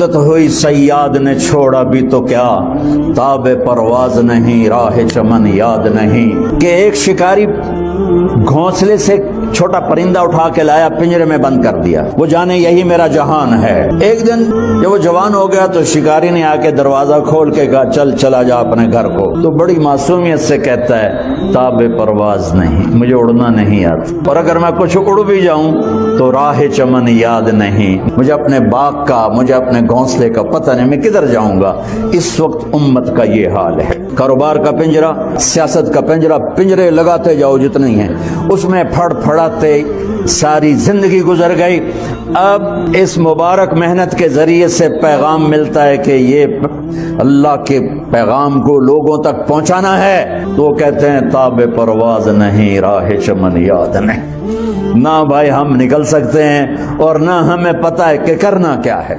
ہوئی سیاد نے چھوڑا بھی تو کیا، تاب پرواز نہیں راہ چمن یاد نہیں، کہ ایک شکاری گھونسلے سے چھوٹا پرندہ اٹھا کے لایا، پنجرے میں بند کر دیا، وہ جانے یہی میرا جہان ہے۔ ایک دن جب وہ جوان ہو گیا تو شکاری نے آ کے دروازہ کھول کے کہا چل چلا جا اپنے گھر کو، تو بڑی معصومیت سے کہتا ہے تاب پرواز نہیں، مجھے اڑنا نہیں آتا، اور اگر میں کچھ اڑ بھی جاؤں تو راہ چمن یاد نہیں، مجھے اپنے باغ کا، مجھے اپنے گھونسلے کا پتہ نہیں، میں کدھر جاؤں گا۔ اس وقت امت کا یہ حال ہے، کاروبار کا پنجرہ، سیاست کا پنجرہ، پنجرے لگاتے جاؤ جتنے ہیں، اس میں پھڑ پھڑاتے ساری زندگی گزر گئی۔ اب اس مبارک محنت کے ذریعے سے پیغام ملتا ہے کہ یہ اللہ کے پیغام کو لوگوں تک پہنچانا ہے، تو وہ کہتے ہیں تاب پرواز نہیں راہ چمن یاد نہیں، نہ بھائی ہم نکل سکتے ہیں اور نہ ہمیں پتہ ہے کہ کرنا کیا ہے۔